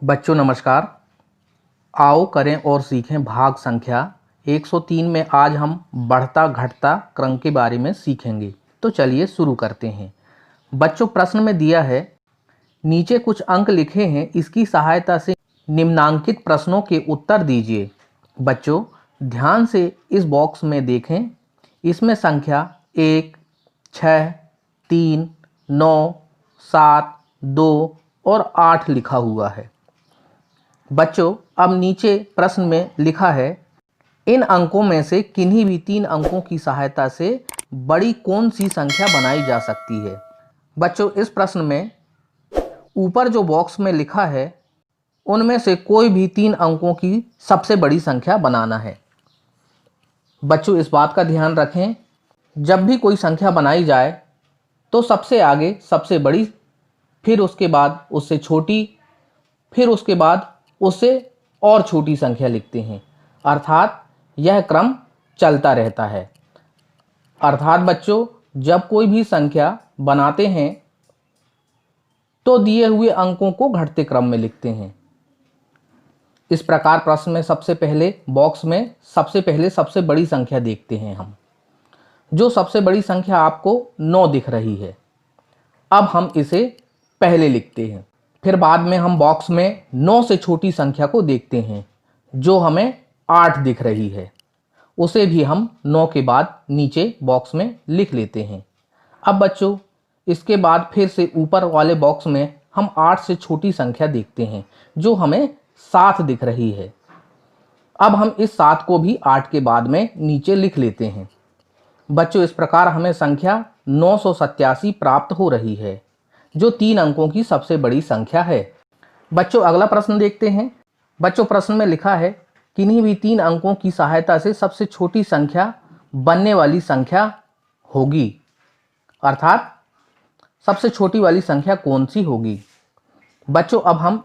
बच्चों नमस्कार। आओ करें और सीखें भाग संख्या 103 में आज हम बढ़ता घटता क्रम के बारे में सीखेंगे। तो चलिए शुरू करते हैं। बच्चों प्रश्न में दिया है, नीचे कुछ अंक लिखे हैं, इसकी सहायता से निम्नांकित प्रश्नों के उत्तर दीजिए। बच्चों ध्यान से इस बॉक्स में देखें, इसमें संख्या 1, 6, 3, 9, 7, 2 और 8 लिखा हुआ है। बच्चों अब नीचे प्रश्न में लिखा है, इन अंकों में से किन्हीं भी 3 अंकों की सहायता से बड़ी कौन सी संख्या बनाई जा सकती है। बच्चों इस प्रश्न में ऊपर जो बॉक्स में लिखा है उनमें से कोई भी 3 अंकों की सबसे बड़ी संख्या बनाना है। बच्चों इस बात का ध्यान रखें, जब भी कोई संख्या बनाई जाए तो सबसे आगे सबसे बड़ी, फिर उसके बाद उससे छोटी, फिर उसके बाद उससे और छोटी संख्या लिखते हैं। अर्थात यह क्रम चलता रहता है। अर्थात बच्चों जब कोई भी संख्या बनाते हैं तो दिए हुए अंकों को घटते क्रम में लिखते हैं। इस प्रकार प्रश्न में सबसे पहले बॉक्स में सबसे पहले सबसे बड़ी संख्या देखते हैं हम। जो सबसे बड़ी संख्या आपको 9 दिख रही है, अब हम इसे पहले लिखते हैं। फिर बाद में हम बॉक्स में 9 से छोटी संख्या को देखते हैं, जो हमें 8 दिख रही है, उसे भी हम 9 के बाद नीचे बॉक्स में लिख लेते हैं। अब बच्चों इसके बाद फिर से ऊपर वाले बॉक्स में हम 8 से छोटी संख्या देखते हैं, जो हमें 7 दिख रही है। अब हम इस 7 को भी 8 के बाद में नीचे लिख लेते हैं। बच्चों इस प्रकार हमें संख्या 987 प्राप्त हो रही है, जो 3 अंकों की सबसे बड़ी संख्या है। बच्चों अगला प्रश्न देखते हैं। बच्चों प्रश्न में लिखा है, किन्हीं भी 3 अंकों की सहायता से सबसे छोटी संख्या बनने वाली संख्या होगी। अर्थात सबसे छोटी वाली संख्या कौन सी होगी। बच्चों अब हम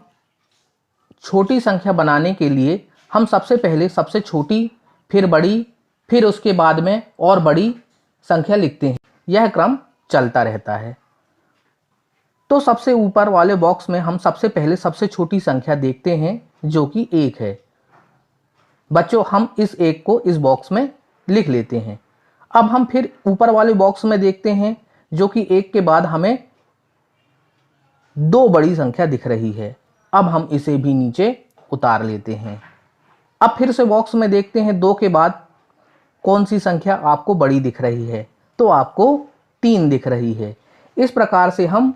छोटी संख्या बनाने के लिए हम सबसे पहले सबसे छोटी, फिर बड़ी, फिर उसके बाद में और बड़ी संख्या लिखते हैं। यह क्रम चलता रहता है। तो सबसे ऊपर वाले बॉक्स में हम सबसे पहले सबसे छोटी संख्या देखते हैं, जो कि 1 है। बच्चों हम इस 1 को इस बॉक्स में लिख लेते हैं। अब हम फिर ऊपर वाले बॉक्स में देखते हैं, जो कि 1 के बाद हमें 2 बड़ी संख्या दिख रही है। अब हम इसे भी नीचे उतार लेते हैं। अब फिर से बॉक्स में देखते हैं 2 के बाद कौन सी संख्या आपको बड़ी दिख रही है, तो आपको 3 दिख रही है। इस प्रकार से हम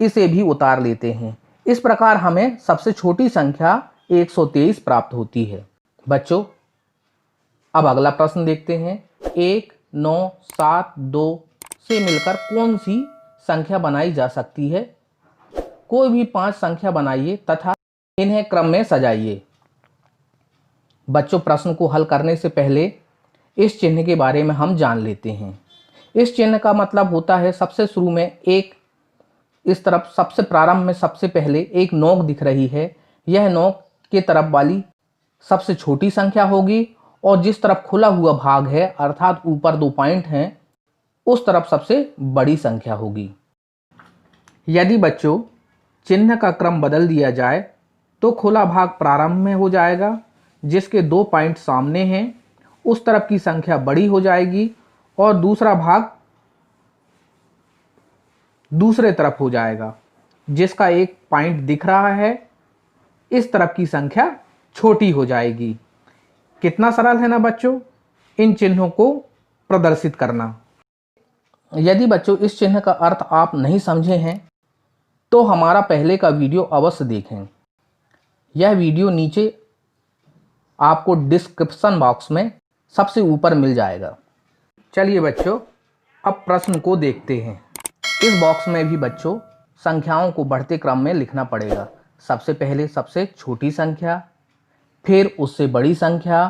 इसे भी उतार लेते हैं। इस प्रकार हमें सबसे छोटी संख्या 123 प्राप्त होती है। बच्चों अब अगला प्रश्न देखते हैं। 1, 9, 7, 2 से मिलकर कौन सी संख्या बनाई जा सकती है। कोई भी 5 संख्या बनाइए तथा इन्हें क्रम में सजाइए। बच्चों प्रश्न को हल करने से पहले इस चिन्ह के बारे में हम जान लेते हैं। इस चिन्ह का मतलब होता है, सबसे शुरू में एक, इस तरफ सबसे प्रारंभ में सबसे पहले एक नोक दिख रही है। यह नोक के तरफ वाली सबसे छोटी संख्या होगी, और जिस तरफ खुला हुआ भाग है अर्थात ऊपर 2 पॉइंट हैं, उस तरफ सबसे बड़ी संख्या होगी। यदि बच्चों चिन्ह का क्रम बदल दिया जाए तो खुला भाग प्रारंभ में हो जाएगा, जिसके 2 पॉइंट सामने हैं उस तरफ की संख्या बड़ी हो जाएगी, और दूसरा भाग दूसरे तरफ हो जाएगा, जिसका 1 पॉइंट दिख रहा है, इस तरफ की संख्या छोटी हो जाएगी। कितना सरल है ना बच्चों इन चिन्हों को प्रदर्शित करना। यदि बच्चों इस चिन्ह का अर्थ आप नहीं समझे हैं तो हमारा पहले का वीडियो अवश्य देखें। यह वीडियो नीचे आपको डिस्क्रिप्शन बॉक्स में सबसे ऊपर मिल जाएगा। चलिए बच्चों अब प्रश्न को देखते हैं। इस बॉक्स में भी बच्चों संख्याओं को बढ़ते क्रम में लिखना पड़ेगा। सबसे पहले सबसे छोटी संख्या, फिर उससे बड़ी संख्या,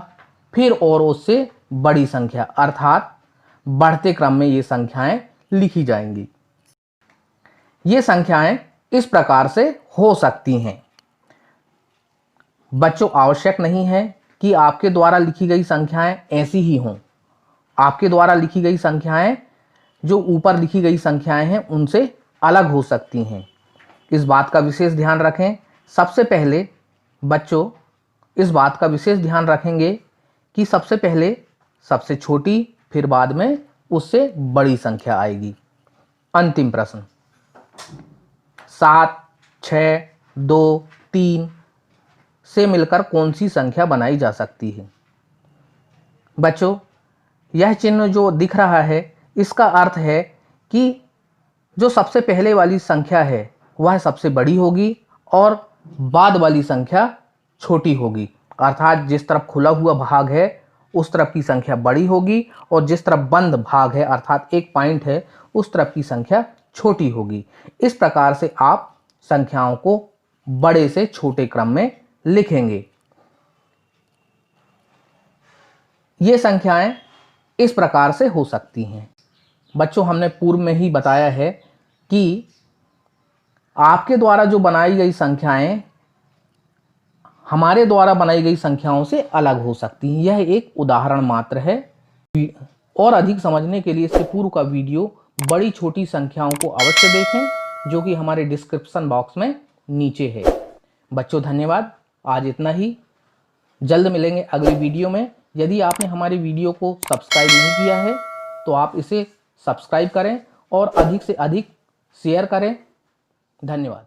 फिर और उससे बड़ी संख्या, अर्थात बढ़ते क्रम में ये संख्याएं लिखी जाएंगी। ये संख्याएं इस प्रकार से हो सकती हैं। बच्चों आवश्यक नहीं है कि आपके द्वारा लिखी गई संख्याएं ऐसी ही हों। आपके द्वारा लिखी गई संख्याएं जो ऊपर लिखी गई संख्याएं हैं उनसे अलग हो सकती हैं। इस बात का विशेष ध्यान रखें। सबसे पहले बच्चों इस बात का विशेष ध्यान रखेंगे कि सबसे पहले सबसे छोटी, फिर बाद में उससे बड़ी संख्या आएगी। अंतिम प्रश्न, 7, 6, 2, 3 से मिलकर कौन सी संख्या बनाई जा सकती है? बच्चों यह चिन्ह जो दिख रहा है इसका अर्थ है कि जो सबसे पहले वाली संख्या है वह सबसे बड़ी होगी और बाद वाली संख्या छोटी होगी। अर्थात जिस तरफ खुला हुआ भाग है उस तरफ की संख्या बड़ी होगी और जिस तरफ बंद भाग है अर्थात एक पॉइंट है उस तरफ की संख्या छोटी होगी। इस प्रकार से आप संख्याओं को बड़े से छोटे क्रम में लिखेंगे। ये संख्याएं इस प्रकार से हो सकती हैं। बच्चों हमने पूर्व में ही बताया है कि आपके द्वारा जो बनाई गई संख्याएं हमारे द्वारा बनाई गई संख्याओं से अलग हो सकती हैं। यह एक उदाहरण मात्र है। और अधिक समझने के लिए इससे पूर्व का वीडियो बड़ी छोटी संख्याओं को अवश्य देखें जो कि हमारे डिस्क्रिप्शन बॉक्स में नीचे है। बच्चों धन्यवाद, आज इतना ही। जल्द मिलेंगे अगली वीडियो में। यदि आपने हमारे वीडियो को सब्सक्राइब नहीं किया है तो आप इसे सब्सक्राइब करें और अधिक से अधिक शेयर करें। धन्यवाद।